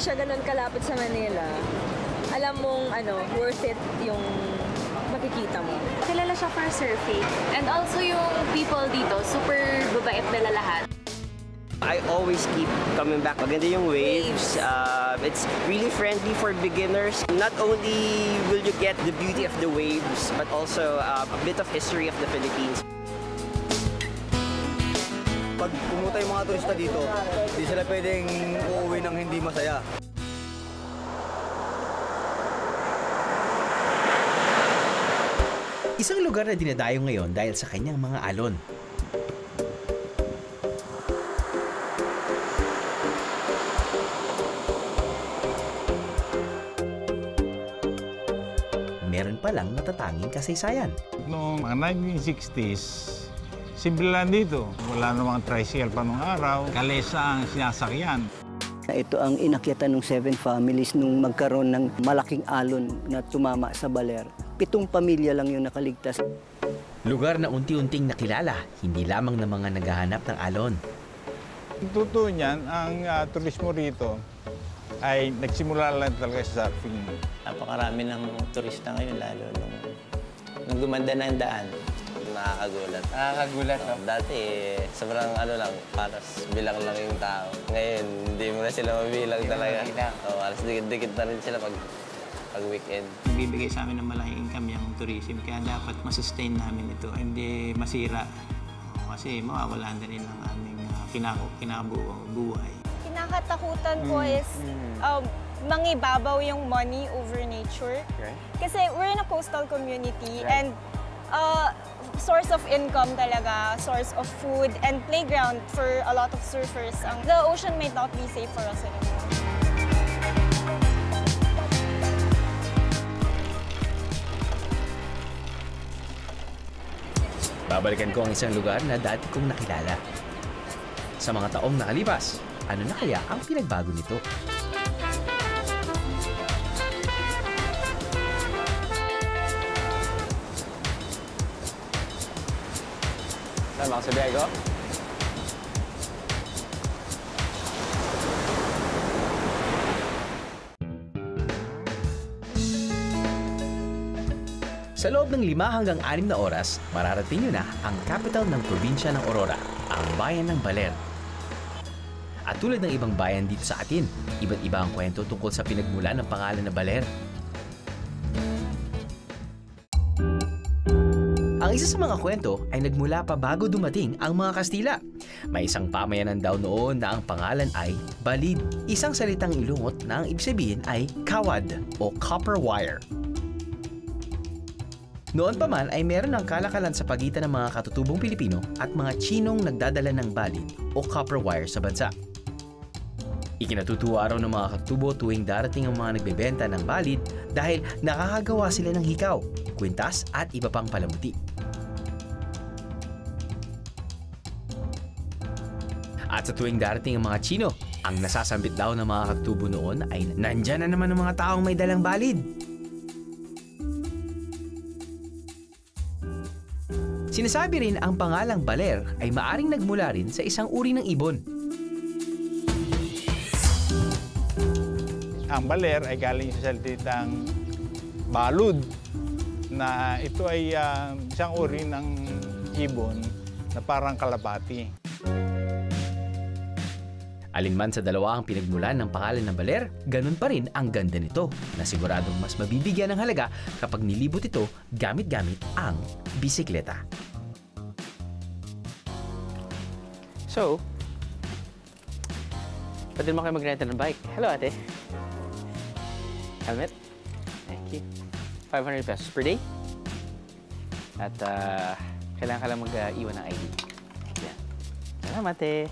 siya ganun kalapit sa Manila, alam mong worth it yung makikita mo. Kilala siya for surfing. And also yung people dito, super babait nila lahat. I always keep coming back. Maganda yung waves. It's really friendly for beginners. Not only will you get the beauty of the waves, but also a bit of history of the Philippines. Pag pumunta yung mga turista dito, hindi sila pwedeng uuwi ng hindi masaya. Isang lugar na dinadayo ngayon dahil sa kanyang mga alon. Meron palang natatanging kasaysayan. Noong mga 1960s, simple lang dito. Wala namang tricycle pa nung araw. Kalesa ang sinasakyan. Ito ang inakyatan ng 7 families nung magkaroon ng malaking alon na tumama sa baler. 7 pamilya lang yung nakaligtas. Lugar na unti-unting nakilala, hindi lamang ng mga naghahanap ng alon. Totoo niyan, ang turismo rito ay nagsimula lang talaga sa surfing. Napakarami ng turista ngayon, lalo nung gumanda na ang daan. Nakakagulat. Nakakagulat, no? Dati, sobrang lang, paras bilang lang yung tao. Ngayon, hindi mo na sila mabilang talaga. Alas dikit-dikit na rin sila pag weekend. Bibigay sa amin ng malaking income yung tourism, kaya dapat masustain namin ito, hindi masira. Kasi mawawalan na rin ang aming kinabubuhay. Kinakatakutan ko is mangibabaw yung money over nature. Kasi we're in a coastal community and source of income talaga, source of food and playground for a lot of surfers. The ocean might not be safe for us anymore. Babalikan ko ang isang lugar na dati kong nakilala. Sa mga taong nakalipas, ano na kaya ang pinagbago nito? Tama sa Diego? Sa loob ng 5 hanggang 6 na oras, mararating nyo na ang capital ng probinsya ng Aurora, ang bayan ng Baler. At tulad ng ibang bayan dito sa atin, iba't iba ang kwento tungkol sa pinagmula ng pangalan na Baler. Ang isa sa mga kwento ay nagmula pa bago dumating ang mga Kastila. May isang pamayanan daw noon na ang pangalan ay Balid, isang salitang Ilongot na ang ibig sabihin ay kawad o copper wire. Noon pa man ay meron ng kalakalan sa pagitan ng mga katutubong Pilipino at mga Chinong nagdadala ng balid o copper wire sa bansa. Ikinatutuwa raw ng mga katutubo tuwing darating ang mga nagbebenta ng balid dahil nakakagawa sila ng hikaw, kwintas at iba pang palamuti. At sa tuwing darating ang mga Chino, ang nasasambit daw ng mga katutubo noon ay nandyan na naman ang mga taong may dalang balid. Sinasabi rin ang pangalang Baler ay maaring nagmula rin sa isang uri ng ibon. Ang baler ay galing sa salitang balud, na ito ay isang uri ng ibon na parang kalapati. Alinman sa dalawa ang pinagmulan ng pangalan ng Baler, ganun pa rin ang ganda nito na siguradong mas mabibigyan ng halaga kapag nilibot ito gamit-gamit ang bisikleta. So, pwede mo kayo mag-rent ng bike. Hello, ate. Helmet. Thank you. 500 pesos per day. At kailangan ka lang mag-iwan ng ID. Yan. Salamat, ate.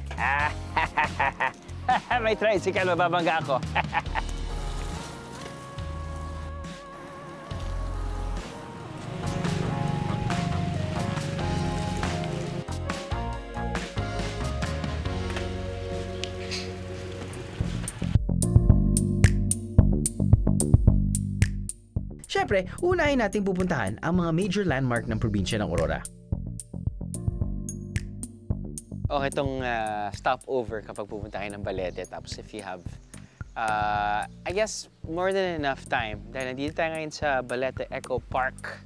May tricycle, mababangga ako. Siyempre, unahin nating pupuntahan ang mga major landmark ng probinsya ng Aurora. Okay, itong stopover kapag pupunta kayo ng Balete. Tapos if you have I guess more than enough time dahil nandito tayo ngayon sa Balete Eco Park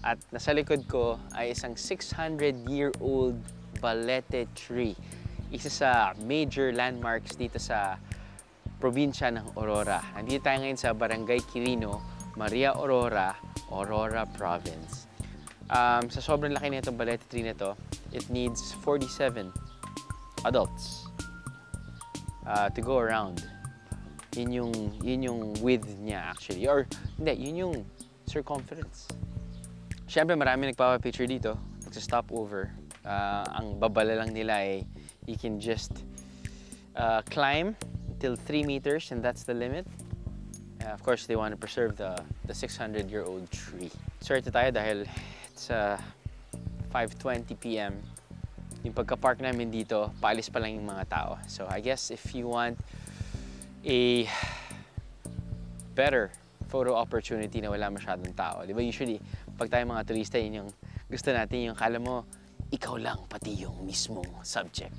at nasa likod ko ay isang 600-year-old balete tree. Isa sa major landmarks dito sa probinsya ng Aurora. Nandito tayo ngayon sa Barangay Quirino, Maria Aurora, Aurora Province. Sa sobrang laki na itong balete tree na ito, it needs 47 adults to go around. Yun yung width niya actually. Or hindi, yun yung circumference. Siyempre marami nagpapapicture dito. Nagsa-stop over. Ang babala lang nila ay you can just climb till 3 meters and that's the limit. Of course, they want to preserve the 600-year-old tree. Swerte tayo dahil it's 5:20 p.m. Yung pagka-park namin dito, paalis pa lang yung mga tao. So I guess if you want a better photo opportunity na wala masyadong tao. Di ba usually, pag tayo mga turista, yun yung gusto natin, yung kala mo, ikaw lang pati yung mismong subject.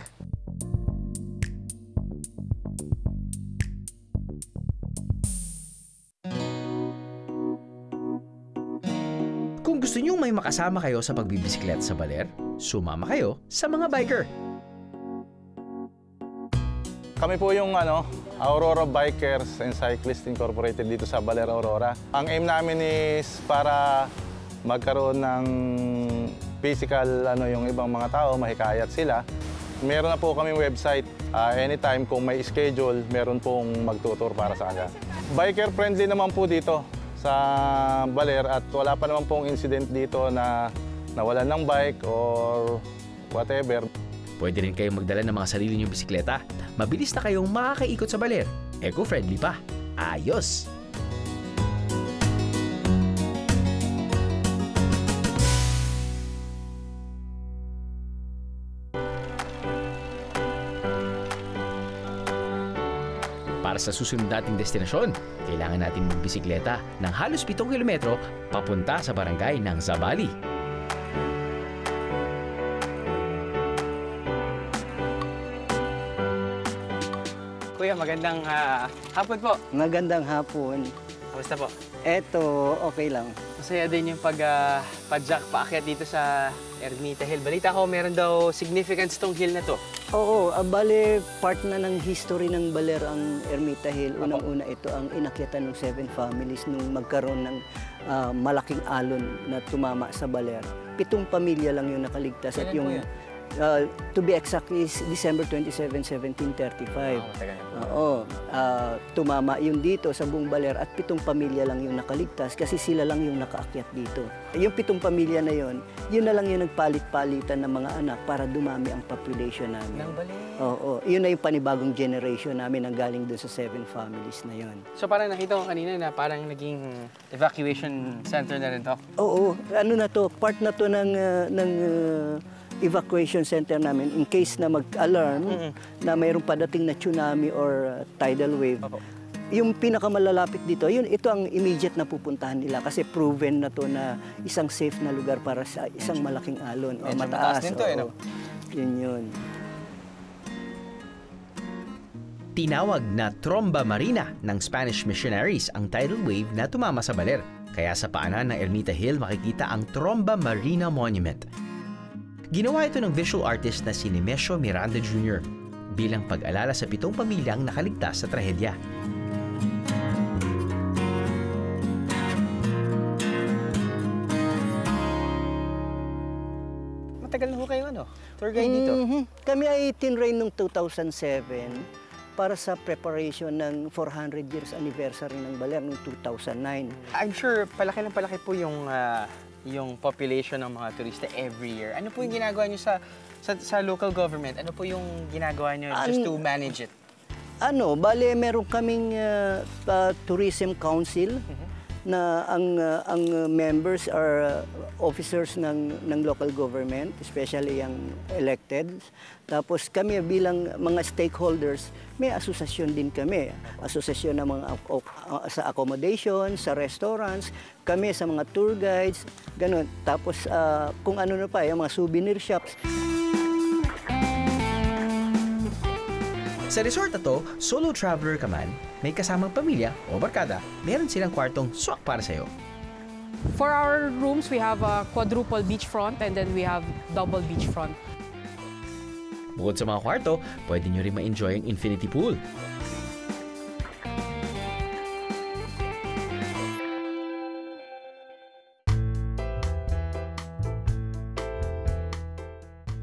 Kung gusto nyo may makasama kayo sa pagbibisikleta sa Baler, sumama kayo sa mga biker. Kami po yung Aurora Bikers and Cyclists Incorporated dito sa Baler, Aurora. Ang aim namin is para magkaroon ng physical yung ibang mga tao, mahikayat sila. Meron na po kaming website. Anytime kung may schedule, meron pong magtutur para sa kanila. Biker friendly naman po dito sa Baler at wala pa naman pong incident dito na nawalan ng bike or whatever. Pwede rin kayong magdala ng mga sarili niyong bisikleta. Mabilis na kayong makakaikot sa Baler. Eco-friendly pa. Ayos! Para sa susunod nating destinasyon, kailangan natin magbisikleta ng halos 7 kilometro papunta sa barangay ng Zambali. Kuya, magandang hapon po. Magandang hapon. Kamusta po? Eto, okay lang. Masaya din yung pag-jack paakyat dito sa Ermita Hill. Balita ko, meron daw significance tong hill na to. Oo, bale, part na ng history ng Baler ang Ermita Hill. Unang-una ito ang inakyatan ng 7 families nung magkaroon ng malaking alon na tumama sa Baler. 7 pamilya lang yung nakaligtas. At yung to be exact is December 27, 1735. Tumama yun dito sa buong Baler at 7 pamilya lang yung nakaligtas kasi sila lang yung nakaakyat dito. Yung 7 pamilya na yun na lang yung nagpalit-palitan ng mga anak para dumami ang population namin. Ng Baler? Oo, yun na yung panibagong generation namin ang galing dun sa 7 families na yun. So parang nakita ko kanina na parang naging evacuation center na rin to? Oo, ano na to, part na to ng evacuation center namin in case na mag-alarm na mayroong padating na tsunami or tidal wave. Yung pinakamalalapit dito, ito ang immediate na pupuntahan nila kasi proven na to na isang safe na lugar para sa isang malaking alon. Mataas din to, yun. Tinawag na Tromba Marina ng Spanish missionaries ang tidal wave na tumama sa Baler. Kaya sa paanan ng Ermita Hill makikita ang Tromba Marina Monument. Ginawa ito ng visual artist na si Nemesio Miranda Jr. bilang pag-alala sa 7 pamilyang nakaligtas sa trahedya. Matagal na ho kayo tour guide dito? Kami ay tinrain noong 2007 para sa preparation ng 400 years anniversary ng Baler noong 2009. I'm sure palaki po yung population ng mga turista every year. Ano po yung ginagawa nyo sa local government? Ano po yung ginagawa nyo just to manage it? Bale, meron kaming tourism council na ang members are officers ng local government, especially yung elected. Tapos kami bilang mga stakeholders, may asosasyon din kami. Asosasyon ng mga sa accommodation, sa restaurants, kami sa mga tour guides, ganun. Tapos kung ano na pa, yung mga souvenir shops. Sa resort na to, solo traveler ka man, may kasamang pamilya o barkada, meron silang kwartong swak para sa'yo. For our rooms, we have a quadruple beachfront and then we have double beachfront. Bukod sa mga kwarto, pwede nyo rin ma-enjoy ang infinity pool.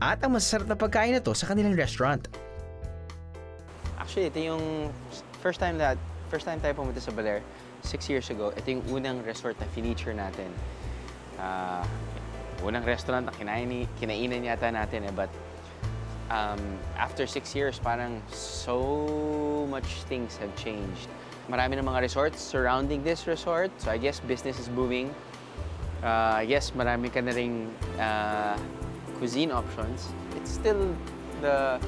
At ang masasarap na pagkain na to sa kanilang restaurant. Actually, ito yung first time tayo pumunta sa Baler, 6 years ago. Ito yung unang resort na feature natin. Unang restaurant na kinainan yata natin but after 6 years, parang so much things have changed. Marami ng mga resorts surrounding this resort, so I guess business is booming. I guess marami ka na ring cuisine options. It's still the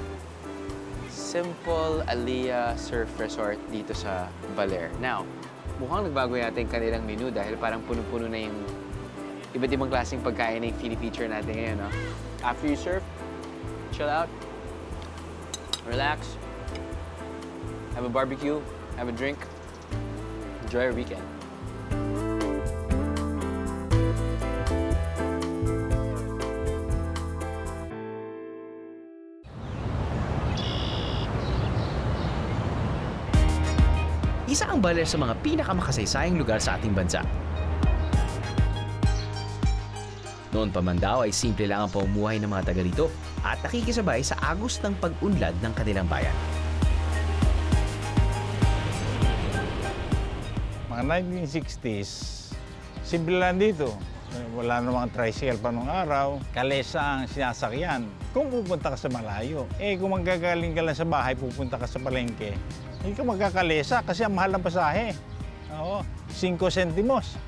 simple Alia Surf Resort dito sa Baler. Now, mukhang nagbago yata yung kanilang menu dahil parang puno-puno na yung iba't ibang klaseng pagkain na yung feature natin ngayon. No? After you surf, chill out, relax, have a barbecue, have a drink, enjoy your weekend. Isa ang Baler sa mga pinakamakasaysayang lugar sa ating bansa. Noon pa man daw ay simple lang ang pamumuhay ng mga taga rito at nakikisabay sa agos ng pag-unlad ng kanilang bayan. Mga 1960s, simple lang dito. Wala namang tricycle pa nung araw. Kalesa ang sinasakyan. Kung pupunta ka sa malayo, kung manggagaling ka lang sa bahay, pupunta ka sa palengke, hindi ka magkakalesa kasi ang mahal ng pasahe. Oo, 5 centimos.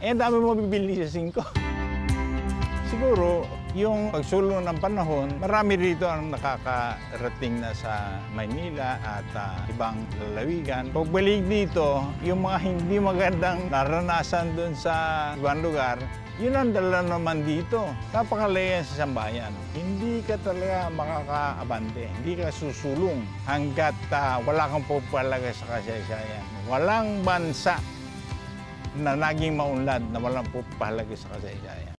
Ang dami mo bibili sa 5. Siguro, yung pagsulong ng panahon, marami rito ang nakakarating na sa Maynila at ibang lalawigan. Pagbalik dito, yung mga hindi magandang naranasan doon sa ibang lugar, yun ang dala naman dito. Napakalayan sa sambayan. Hindi ka talaga makakaabante. Hindi ka susulong hanggat wala kang pupalaga sa kasaysayan. Walang bansa na naging maunlad na walang pupalaga sa kasaysayan.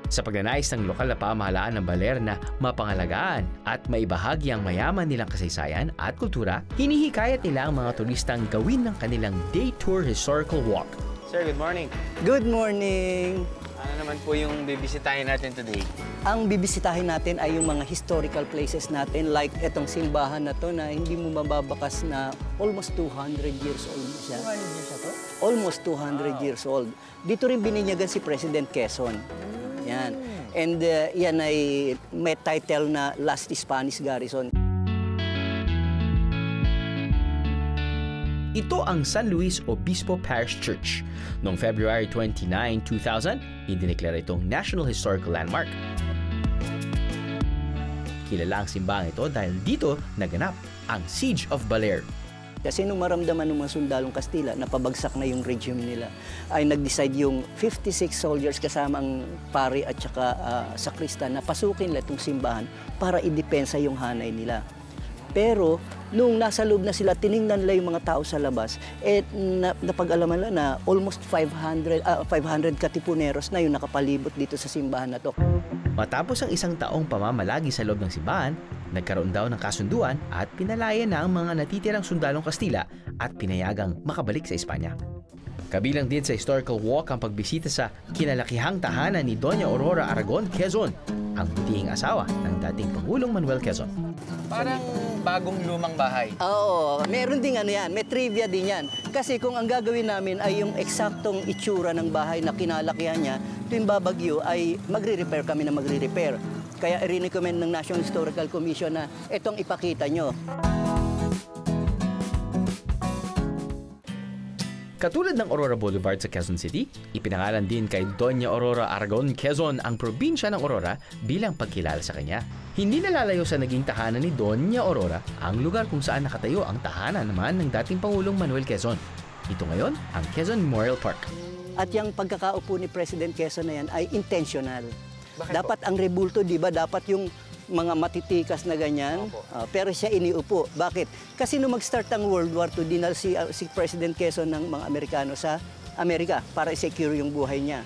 Sa pagnanais ng lokal na pamahalaan ng Baler na mapangalagaan at maibahagi ang mayaman nilang kasaysayan at kultura, hinihikayat nila ang mga turistang gawin ng kanilang day tour historical walk. Sir, good morning. Good morning! Ano naman po yung bibisitahin natin today? Ang bibisitahin natin ay yung mga historical places natin like etong simbahan na to na hindi mo mababakas na almost 200 years old na siya. 200 years na to? Almost 200 years old. Dito rin bininyagan si President Quezon. Yan. And yan ay may title na Last Spanish Garrison. Ito ang San Luis Obispo Parish Church. Noong February 29, 2000, idineklara itong National Historical Landmark. Kilala ang simbahang ito dahil dito naganap ang Siege of Baler. Kasi nung maramdaman ng mga sundalong Kastila na pabagsak na yung regime nila, ay nag-decide yung 56 soldiers kasama ang pari at saka sakristan na pasukin nila itong simbahan para idepensa yung hanay nila. Pero nung nasa loob na sila, tiningnan nila yung mga tao sa labas, napag-alaman nila na almost 500 katipuneros na yung nakapalibot dito sa simbahan na to. Matapos ang isang taong pamamalagi sa loob ng simbahan, nagkaroon daw ng kasunduan at pinalaya na ang mga natitirang sundalong Kastila at pinayagang makabalik sa Espanya. Kabilang din sa historical walk ang pagbisita sa kinalakihang tahanan ni Doña Aurora Aragon Quezon, ang butihing asawa ng dating Pangulong Manuel Quezon. Parang bagong lumang bahay. Oo, meron din ano yan, may trivia din yan. Kasi kung ang gagawin namin ay yung eksaktong itsura ng bahay na kinalakihan niya, tuwing babagyo ay magre-repair kami na magre-repair. Kaya i-recommend ng National Historical Commission na itong ipakita nyo. Katulad ng Aurora Boulevard sa Quezon City, ipinangalan din kay Doña Aurora Aragon Quezon ang probinsya ng Aurora bilang pagkilala sa kanya. Hindi nalalayo sa naging tahanan ni Doña Aurora ang lugar kung saan nakatayo ang tahanan naman ng dating Pangulong Manuel Quezon. Ito ngayon ang Quezon Memorial Park. At yung pagkakaupo ni President Quezon na yan ay intentional. Dapat ang rebulto, di ba, dapat yung mga matitikas na ganyan, pero siya iniupo. Bakit? Kasi nung mag-start ang World War II, dinal si President Quezon ng mga Amerikano sa Amerika para i-secure yung buhay niya.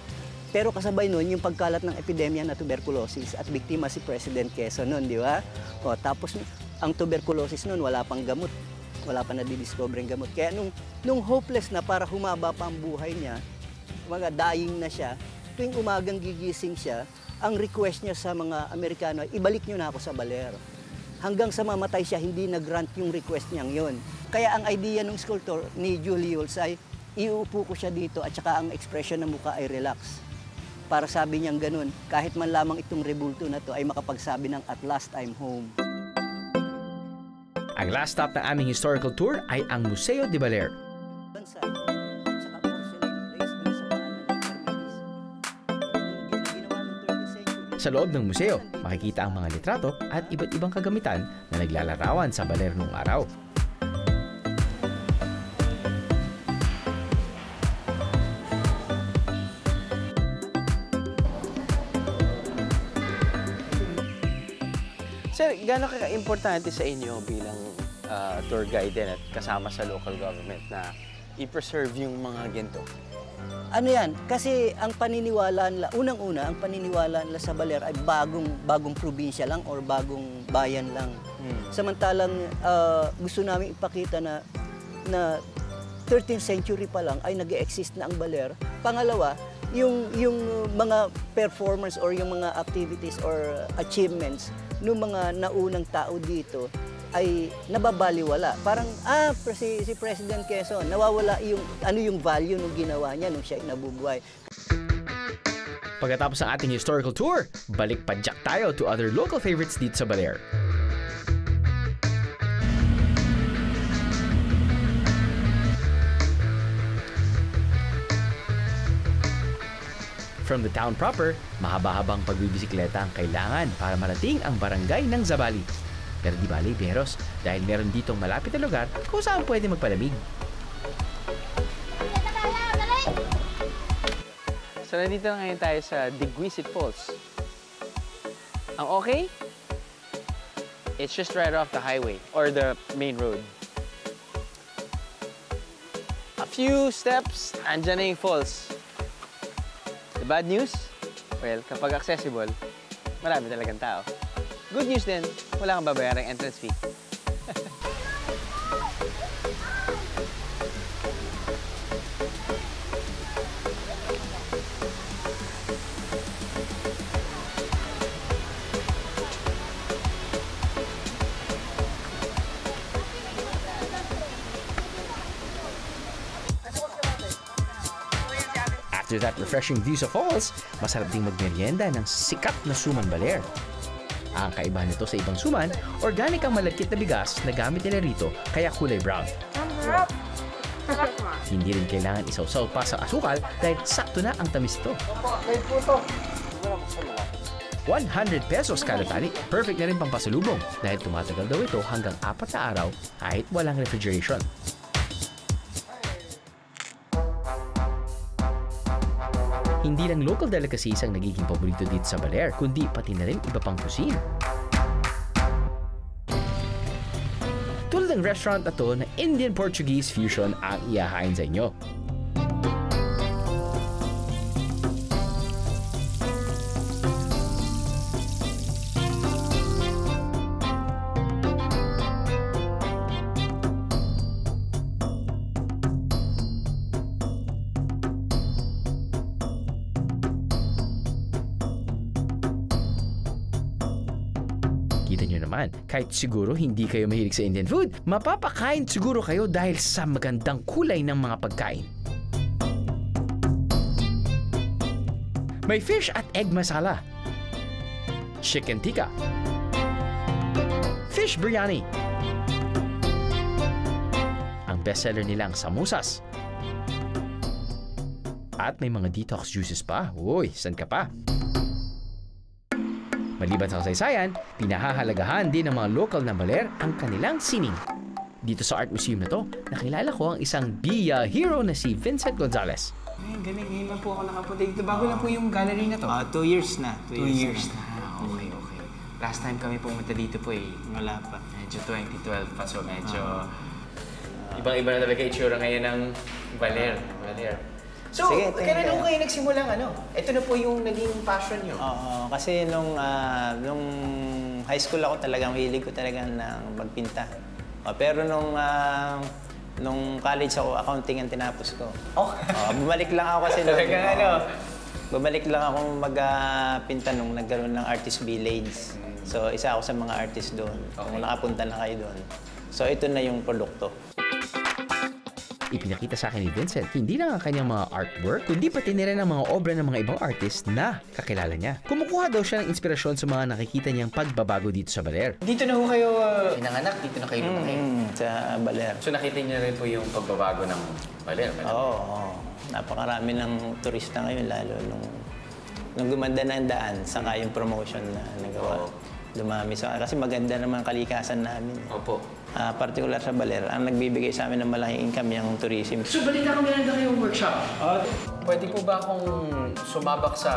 Pero kasabay nun, yung pagkalat ng epidemya na tuberculosis at biktima si President Quezon nun, di ba? Tapos ang tuberculosis nun, wala pang gamot. Wala pa nadidiscover ang gamot. Kaya nung hopeless na para humaba pa ang buhay niya, mga dying na siya, tuwing umagang gigising siya, ang request niya sa mga Amerikano, ibalik niyo na ako sa Baler. Hanggang sa mamatay siya, hindi nag-grant yung request niyang yon. Kaya ang idea ng sculptor ni Julius ay, iuupo ko siya dito at saka ang expression ng mukha ay relax. Para sabi niyang ganun, kahit man lamang itong rebulto na to ay makapagsabi ng at last I'm home. Ang last stop ng aming historical tour ay ang Museo de Baler. Sa loob ng museo, makikita ang mga litrato at iba't ibang kagamitan na naglalarawan sa Baler noong araw. Sir, gaano ka-importante sa inyo bilang tour guide din at kasama sa local government na i-preserve yung mga ginto? Ano yan? Kasi ang paniniwala nila, unang-una, ang paniniwala nila sa Baler ay bagong probinsya lang or bagong bayan lang. Samantalang gusto namin ipakita na 13th century pa lang ay nag-exist na ang Baler. Pangalawa, yung mga performance or yung mga activities or achievements ng mga naunang tao dito ay nababaliwala. Parang, si President Quezon, nawawala yung value ng ginawa niya nung siya ay nabubuhay. Pagkatapos ng ating historical tour, balik padyak tayo to other local favorites dito sa Baler. From the town proper, mahaba-habang pagbibisikleta ang kailangan para marating ang barangay ng Zambali. Pero di bali, Beros, dahil meron ditong malapit na lugar kung saan pwede magpalamig. So, nandito na ngayon tayo sa Diguisit Falls. Ang okay? It's just right off the highway or the main road. A few steps, andyan na yung falls. The bad news? Well, kapag accessible, marami talagang tao. Good news din, wala kang babayarang entrance fee. After that refreshing view sa falls, masarap ding magmerienda ng sikat na suman Baler. Ang kaibahan nito sa ibang suman, organic ang malagkit na bigas na gamit nila rito kaya kulay brown. Hindi rin kailangan isawsaw pa sa asukal dahil sakto na ang tamis ito. 100 pesos kada tali, perfect na rin pang pasalubong dahil tumatagal daw ito hanggang 4 na araw kahit walang refrigeration. Hindi lang local delicacies ang nagiging paborito dito sa Baler, kundi pati na rin iba pang cuisine. Tulad ng restaurant na to na Indian-Portuguese fusion ang ihahain sa inyo. Kita nyo naman, kahit siguro hindi kayo mahilig sa Indian food, mapapakain siguro kayo dahil sa magandang kulay ng mga pagkain. May fish at egg masala, chicken tikka, fish biryani, ang bestseller nilang samosas, at may mga detox juices pa. Uy, san ka pa? Maliban sa kasaysayan, pinahahalagahan din ng mga local na Baler ang kanilang sining. Dito sa Art Museum na to, nakilala ko ang isang Bia hero na si Vincent Gonzalez. Ay, galing. Ngayon lang po ako nakapunta dito. Bago lang po yung gallery na to. 2 years na. 2 years na. Okay. Last time kami pumunta dito po Wala pa. medyo 2012 pa. So medyo ibang-iba na talaga itsura ngayon ng Baler. So, Sige, kailan ho kayo nagsimulang Ito na po yung naging passion nyo? Oo, kasi nung high school ako talagang hilig ko talaga ng magpinta. Pero nung college ako, accounting ang tinapos ko. Bumalik lang ako kasi bumalik lang ako magpinta nung nagkaroon ng Artist Village. So, isa ako sa mga artist doon. Kung nakapunta na kayo doon. So, ito na yung produkto. Ipinakita sa akin ni Vincent hindi lang ang kanyang mga artwork, kundi pati na rin ang mga obra ng mga ibang artist na kakilala niya. Kumukuha daw siya ng inspirasyon sa mga nakikita niyang pagbabago dito sa Baler. Dito na ho kayo pinanganak, dito na kayo lumaki. Sa Baler. So nakita niyo rin po yung pagbabago ng Baler? Oo. Napakarami ng turista ngayon, lalo nung gumanda na ang daan, saka yung promotion na nagawa. Dumami kasi maganda naman kalikasan namin. Opo. Particular sa Baler, ang nagbibigay sa amin ng malaking income yung tourism. So balita ko meron na kayong workshop. Pwede po ba akong sumabak sa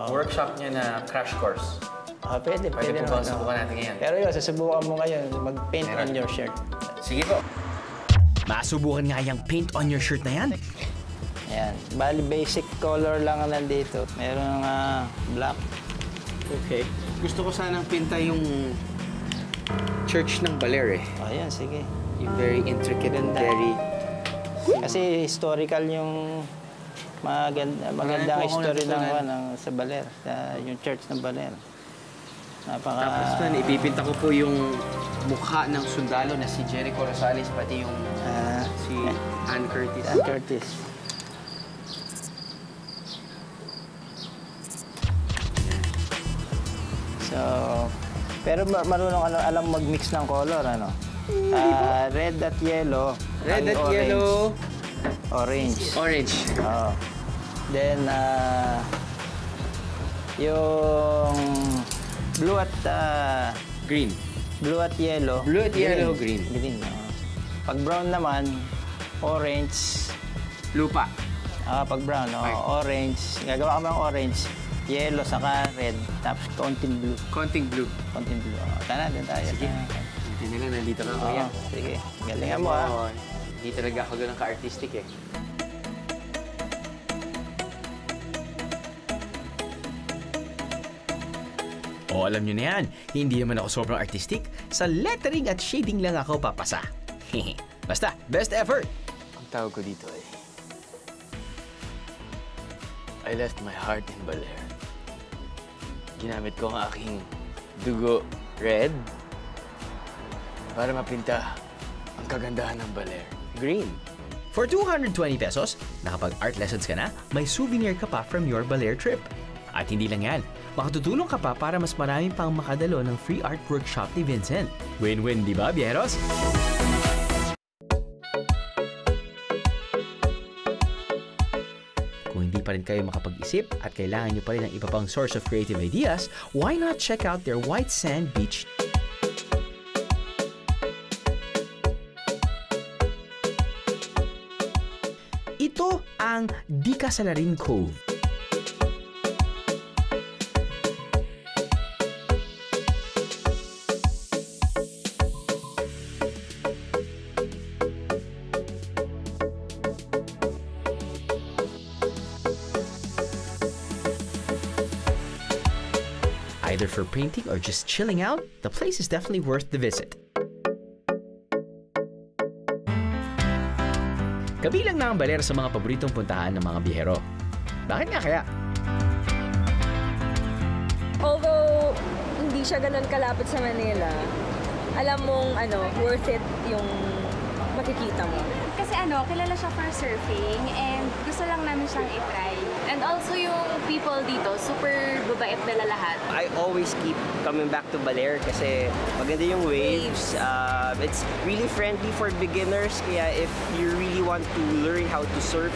workshop niya na crash course? Pwede po ba naman, subukan natin ngayon? Pero yun, susubukan mo ngayon, mag-paint on your shirt. Sige po. Masubukan nga yung paint on your shirt na yan? Ayan. Bali, basic color lang ang nandito. Meron black. Okay. Gusto ko sanang pinta yung church ng Baler Ayan, sige. Yung very intricate and very... Kasi historical yung magandang history ng sa Baler, yung church ng Baler. Tapos nun, ipipinta ko po yung mukha ng sundalo na si Jericho Rosales, pati yung si Ann Curtis. Ann Curtis. So, pero marunong alam mag-mix ng color, red at yellow. Red at yellow. Orange. Orange. Then, yung blue at green. Blue at yellow. Blue at yellow, green. Green. Pag brown naman, orange. Lupa. Pag brown, orange. Gagawa ka ng orange. Yellow, saka red, tapos konting blue. Konting blue. Konting blue. Tara, din tayo. Sige. Hindi na lang, nandito lang ako yan. Sige, galingan mo Hindi talaga ako ganun ka-artistic Alam nyo na yan, hindi naman ako sobrang artistic. Sa lettering at shading lang ako papasa. Basta, best effort! Ang tawag ko dito I left my heart in Baler. Ginamit ko ang aking dugo, red, para mapinta ang kagandahan ng Baler, green. For 220 pesos, nakapag-art lessons ka na, may souvenir ka pa from your Baler trip. At hindi lang yan, makatutulong ka pa para mas marami pang makadalo ng free art workshop ni Vincent. Win-win, di ba, Bieros? Kung hindi pa rin kayo makapag-isip at kailangan nyo pa rin ng iba pang source of creative ideas, why not check out their White Sand Beach? Ito ang Di Kasalarin Cove. Either for painting or just chilling out, the place is definitely worth the visit. Kabilang na ang Baler sa mga paboritong puntahan ng mga biyahero. Bakit nga kaya? Although hindi siya ganun kalapit sa Manila, alam mong worth it yung makikita mo. Kasi kilala siya for surfing and gusto lang namin siyang i-try. And also yung people dito, super babait nila lahat. I always keep coming back to Baler kasi maganda yung waves. It's really friendly for beginners. Kaya if you really want to learn how to surf,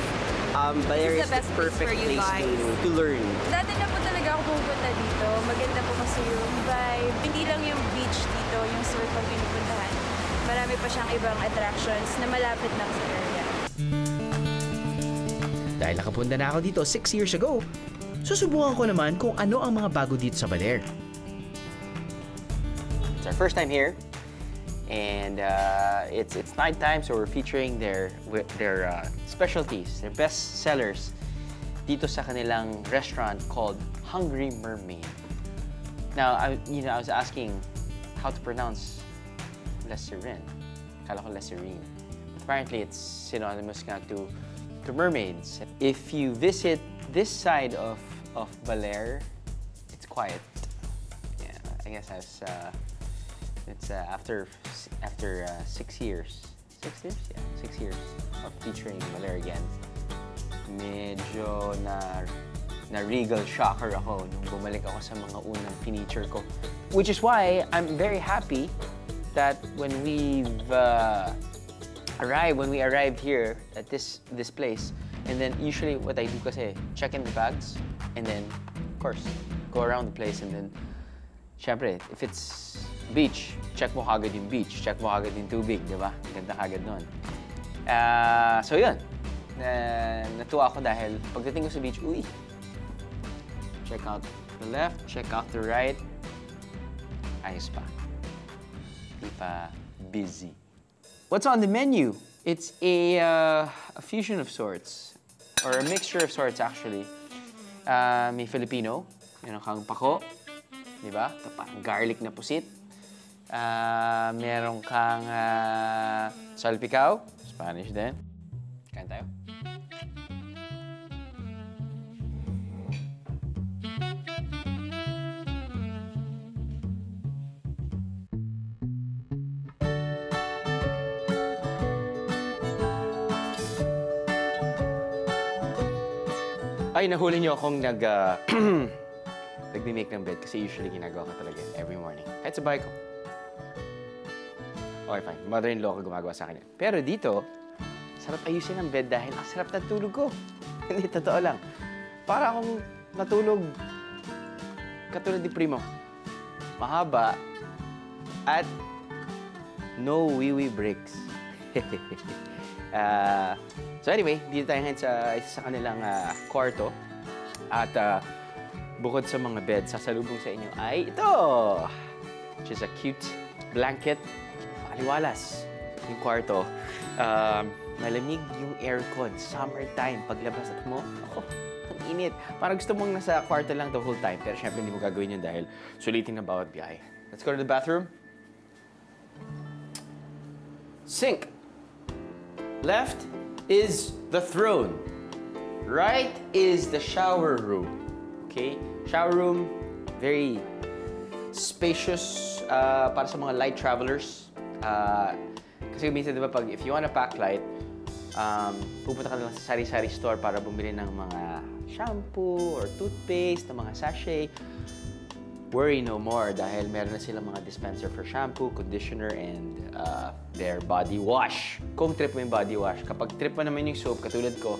Baler is the perfect place to learn. Dati na po talaga ako pupunta dito. Maganda po kasi yung vibe. Hindi lang yung beach dito, yung surf ang pinupuntahan. Marami pa siyang ibang attractions na malapit lang sa area. Dahil nakapunta na ako dito 6 years ago, susubukan ko naman kung ano ang mga bago dito sa Baler. It's our first time here, and it's night time, so we're featuring their specialties, their best sellers dito sa kanilang restaurant called Hungry Mermaid. Now, I was asking how to pronounce Lesserine. Kala ko Lesserine. Apparently, it's synonymous nga to mermaids. If you visit this side of Baler, it's quiet. Yeah, I guess it's after 6 years. 6 years? Yeah, 6 years of featuring Baler again. Medyo na regal shocker ako nung bumalik ako sa mga unang feature ko. Which is why I'm very happy that when we arrived here at this place, and then usually what I do kasi check in the bags, and then of course go around the place, and then syempre if it's beach, check mo kagad yung beach, check mo kagad yung tubig, di ba? Ganda kagad nun. So yun, natuwa ako dahil pagdating ko sa beach, uy, check out the left, check out the right, ayos pa. Di pa busy. What's on the menu? It's a fusion of sorts, or a mixture of sorts actually. May Filipino, meron kang pako, di ba? Garlic na pusit. Meron kang salpicao, Spanish din. Kain tayo. Ay, nahuli niyo akong nagme-make ng bed kasi usually ginagawa ko talaga every morning. Kahit sa bahay ko. Okay, fine. Mother-in-law ko gumagawa sa akin. Pero dito, sarap ayusin ang bed dahil ang sarap na tulog ko. Hindi, totoo lang. Para akong natulog katulad ni Primo. Mahaba at no wee-wee breaks. So anyway, dito tayo ngayon sa kanilang kwarto. At bukod sa mga bed, sasalubong sa inyo ay ito! Which is a cute blanket. Maliwalas yung kwarto. Malamig yung aircon. Summertime. Paglabas mo, ang init. Parang gusto mong nasa kwarto lang the whole time. Pero syempre hindi mo gagawin yun dahil sulitin na bawat biyahe. Let's go to the bathroom. Sink. Left is the throne. Right is the shower room. Okay? Shower room, very spacious para sa mga light travelers. Kasi minsan, di ba, if you wanna pack light, pupunta ka lang sa sari-sari store para bumili ng mga shampoo or toothpaste, ng mga sachet. Worry no more dahil meron na silang mga dispenser for shampoo, conditioner, and their body wash. Kung trip mo yung body wash, kapag trip mo naman yung soap, katulad ko,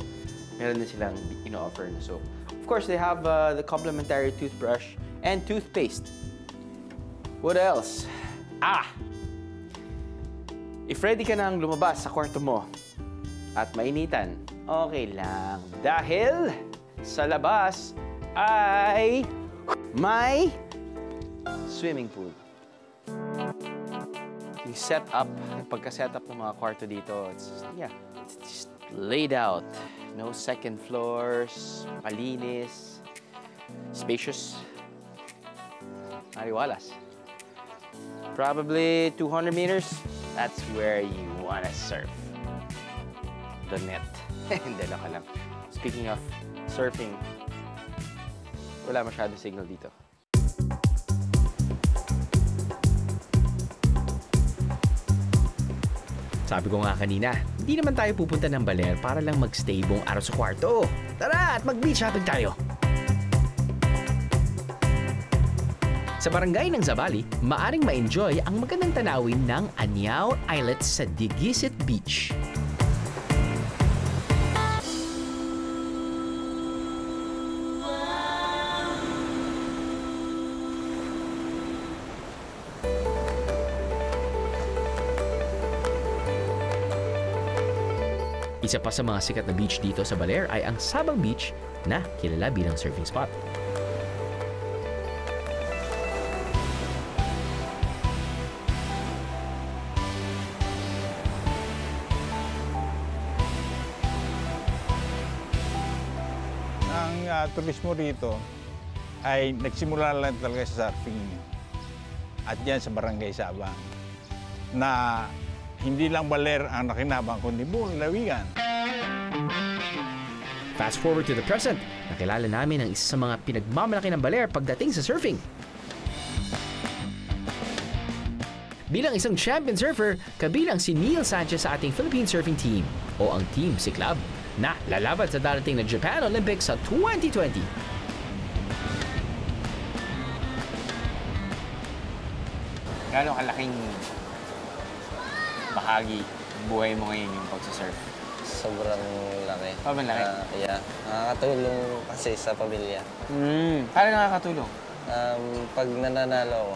meron na silang ino-offer na soap. Of course, they have the complimentary toothbrush and toothpaste. What else? If ready ka nang lumabas sa kwarto mo at mainitan, okay lang. Dahil sa labas ay may swimming pool. Yung setup, yung pagka-setup ng mga kwarto dito, it's just laid out. No second floors, malinis, spacious, mariwalas. Probably 200 meters, that's where you wanna surf. The net. Hindi lang alam. Speaking of surfing, wala masyadong signal dito. Sabi ko nga kanina, hindi naman tayo pupunta ng Baler para lang magstay buong araw sa kwarto. Tara at mag-beach shopping tayo! Sa barangay ng Zambales, maaring ma-enjoy ang magandang tanawin ng Anyaw Islet sa Digisit Beach. Isa pa sa mga sikat na beach dito sa Baler ay ang Sabang Beach na kilala bilang surfing spot. Ang turismo rito ay nagsimula lang talaga sa surfing at yan sa Barangay Sabang na hindi lang Baler ang nakinabang kundi buong Lawigan. Fast forward to the present, nakilala namin ang isa sa mga pinagmamalaki ng Baler pagdating sa surfing. Bilang isang champion surfer, kabilang si Neil Sanchez sa ating Philippine Surfing Team o ang Team Siklab na lalaban sa darating na Japan Olympics sa 2020. Gano'ng kalaking bahagi ng buhay mo ngayon yung pagsasurf? Sobrang laki. Sobrang laki? Yeah. Nakakatulong kasi sa pamilya. Paano nakakatulong? Pag nananalo ako,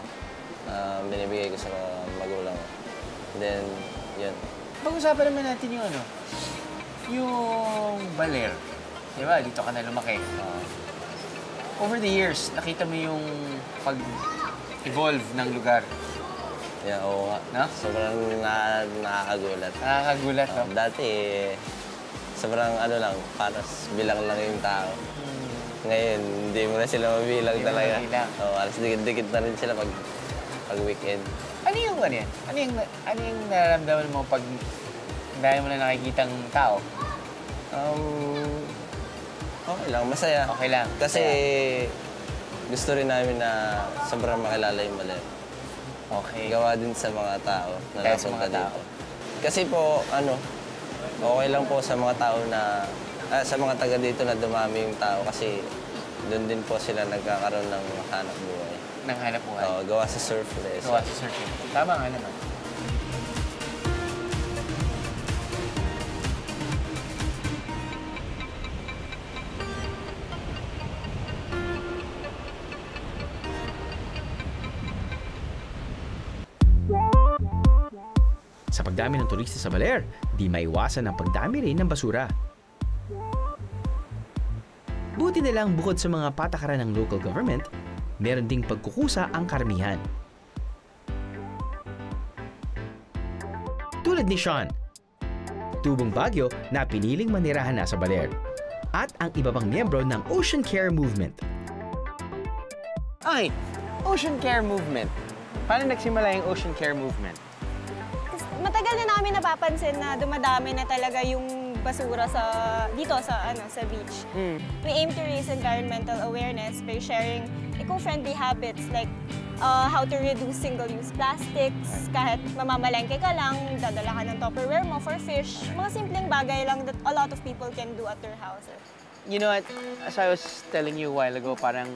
binibigay ko sa mga magulang ko. Then, yun. Pag-usapan naman natin yung yung Baler. Di ba? Dito ka na lumaki. Over the years, nakita mo yung pag-evolve ng lugar. Yeah, oo nga. No? Sobrang nakakagulat. Nakakagulat, no? Dati, sobrang lang, paras bilang lang yung tao. Ngayon, hindi mo na sila mabilang talaga. Alas dikit-dikit na rin sila pag weekend. Ano yung yan? Ano yung nararamdaman mo pag dahil mo na nakikitang tao? Okay lang, masaya. Okay lang. Kasi gusto rin namin na sobrang makilala yung Baler. Okay. Gawa din sa mga tao na Kaya sa napunta mga tao. dito. Kasi po, okay lang po sa mga tao na, sa mga taga dito na dumami yung tao kasi doon din po sila nagkakaroon ng hanap buhay. Ng hanap buhay? Oo, gawa sa surf. Gawa sa surfing. Tama nga naman. Sa pagdami ng turista sa Baler, di maiwasan ang pagdami rin ng basura. Buti na lang bukod sa mga patakaran ng local government, meron ding pagkukusa ang karamihan. Tulad ni Sean, tubong Baguio na piniling manirahan na sa Baler, at ang iba pang miyembro ng Ocean Care Movement. Okay, Ocean Care Movement. Paano nagsimula yung Ocean Care Movement? Matagal na namin napapansin na dumadami na talaga yung basura dito sa beach. We aim to raise environmental awareness by sharing eco-friendly habits like how to reduce single-use plastics. Kahit mamamalengke ka lang, dadala ka ng Tupperware mo for fish. Mga simpleng bagay lang that a lot of people can do at their houses. You know what? As I was telling you a while ago, parang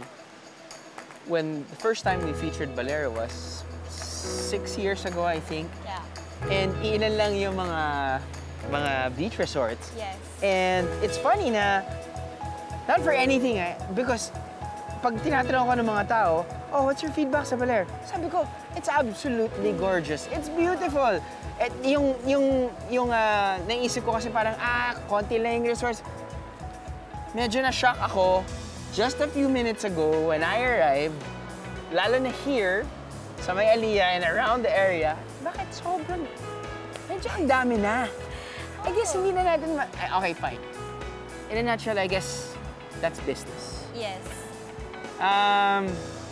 when the first time we featured Baler was 6 years ago, I think. Yeah. And ilan lang yung mga beach resorts. Yes. And it's funny na, not for anything because pag tinatanong ko ng mga tao, oh, what's your feedback sa Baler? Sabi ko, it's absolutely gorgeous. It's beautiful. At yung naisip ko kasi parang, konti lang yung resorts. Medyo na-shock ako just a few minutes ago when I arrived, lalo na here, sa may Aliyah and around the area, bakit sobrang, medyo ang dami na. I guess hindi na natin okay, fine. In a nutshell, I guess that's business. Yes.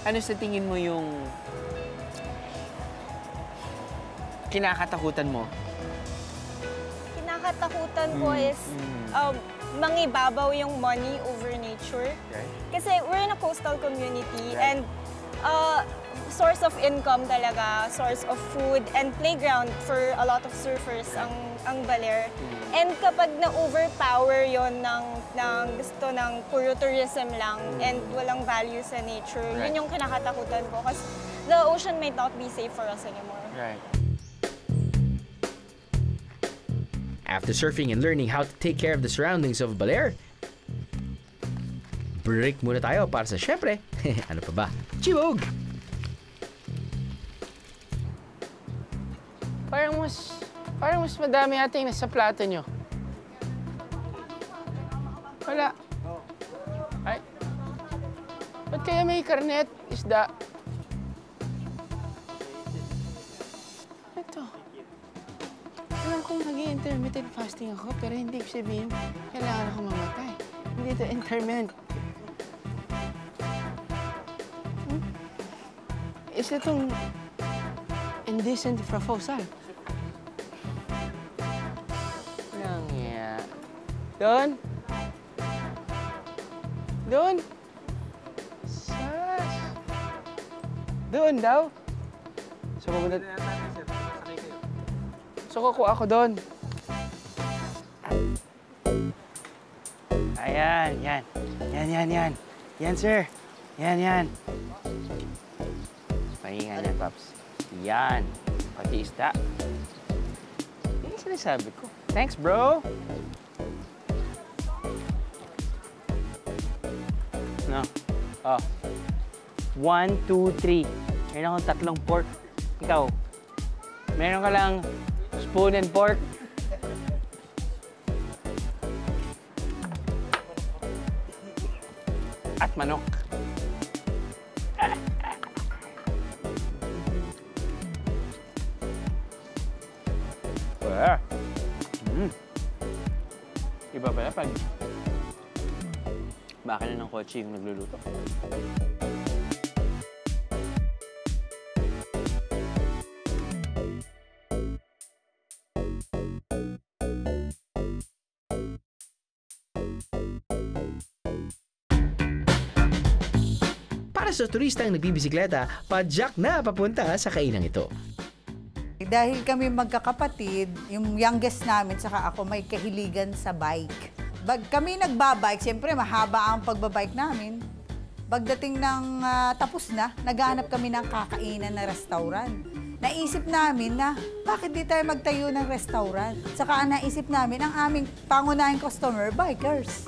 Ano sa tingin mo yung kinakatakutan mo? Kinakatakutan ko is mangibabaw yung money over nature. Right. Kasi we're in a coastal community and source of income talaga, source of food and playground for a lot of surfers ang Baler. And kapag na-overpower yon ng gusto ng puro tourism lang and walang value sa nature, yun yung kinakatakutan ko kasi the ocean might not be safe for us anymore. Right. After surfing and learning how to take care of the surroundings of Baler, break muna tayo para sa syempre, ano pa ba? Chibog! Parang mas madami ata yung nasa plato nyo. wala. Ay. Ba't kaya may karnet, isda? Ito. Alam kong mag-intermittent fasting ako, pero hindi ko sabihin kailangan ako mamatay. Hindi ito intermittent. Is itong indecent proposal? Nangya. Doon? Doon? Sas. Doon daw? So, pumunta... So, kukuha ako doon. Ayan, yan. Yan. Yan, sir. Yan. Pahinga na, Paps. Yan. Pati isda. Yan ang sinasabi ko. Thanks, bro. No. Oh. 1, 2, 3. Meron akong 3 pork. Ikaw, meron ka lang spoon and pork. At manok. Iba pala pag makina ng kotse yung nagluluto. Para sa turistang nagbibisikleta, padyak na papunta sa kainang ito. Dahil kami magkakapatid, yung youngest namin, saka ako may kahiligan sa bike. Kami nagbabike, siyempre mahaba ang pagbabike namin. Pagdating ng tapos na, naghahanap kami ng kakainan na restaurant. Naisip namin na bakit di tayo magtayo ng restaurant? Saka naisip namin ang aming pangunahing customer, bikers.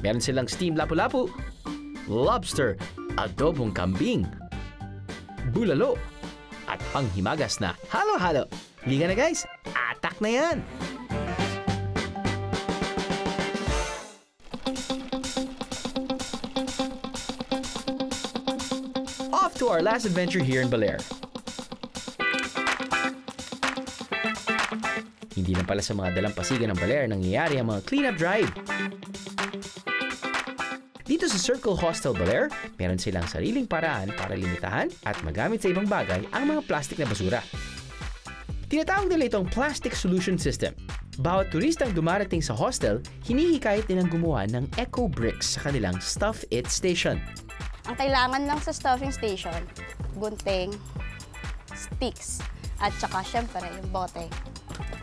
Meron silang steamed lapu-lapu, lobster, adobong kambing, bulalo, at panghimagas na halo-halo. Liga na guys, atak na yan! Off to our last adventure here in Baler. Hindi lang pala sa mga dalampasigan ng Baler nangyayari ang mga cleanup drive. Dito sa Circle Hostel Baler, meron silang sariling paraan para limitahan at magamit sa ibang bagay ang mga plastic na basura. Tinatawag nila itong Plastic Solution System. Bawat turistang dumarating sa hostel, hinihikayat nilang gumawa ng eco bricks sa kanilang Stuff It Station. Ang kailangan lang sa stuffing station, gunting, sticks, at saka syempre yung bote.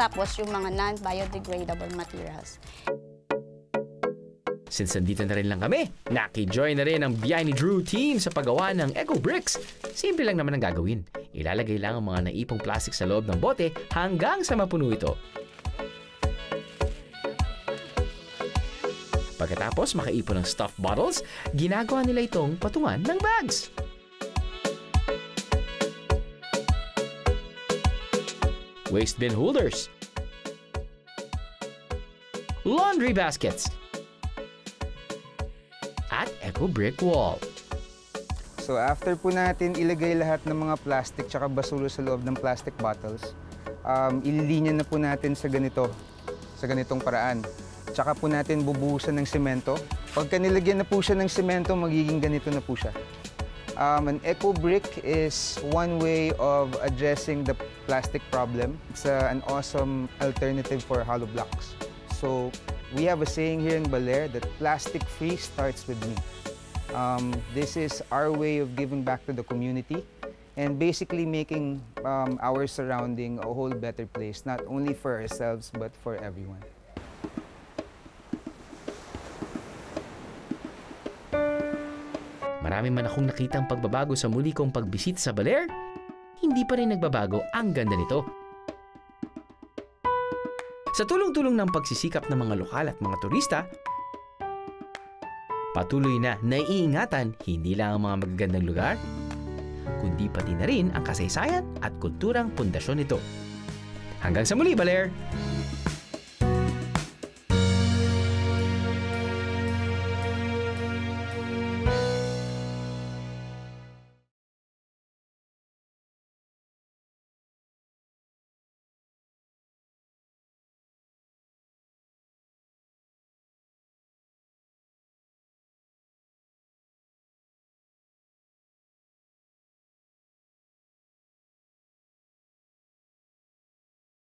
Tapos yung mga non-biodegradable materials. Since nandito na rin lang kami, naki-join na rin ang biyahe ni Drew team sa paggawa ng Eco Bricks. Simple lang naman ang gagawin. Ilalagay lang ang mga naipong plastic sa loob ng bote hanggang sa mapuno ito. Pagkatapos makaipon ng stuffed bottles, ginagawa nila itong patungan ng bags. Waste bin holders. Laundry baskets. At Eco Brick Wall. So after po natin ilagay lahat ng mga plastic tsaka basura sa loob ng plastic bottles, ililinya na po natin sa ganitong paraan. Tsaka po natin bubuhusan ng semento. Pagka nilagyan na po siya ng semento, magiging ganito na po siya. An eco brick is one way of addressing the plastic problem. It's an awesome alternative for hollow blocks. So we have a saying here in Baler that plastic free starts with me. This is our way of giving back to the community and basically making our surrounding a whole better place, not only for ourselves but for everyone. Marami man akong nakitang pagbabago sa muli kong pagbisita sa Baler, hindi pa rin nagbabago ang ganda nito. Sa tulong-tulong ng pagsisikap ng mga lokal at mga turista, patuloy na naiingatan hindi lang ang mga magagandang lugar, kundi pati na rin ang kasaysayan at kulturang pundasyon nito. Hanggang sa muli, Baler!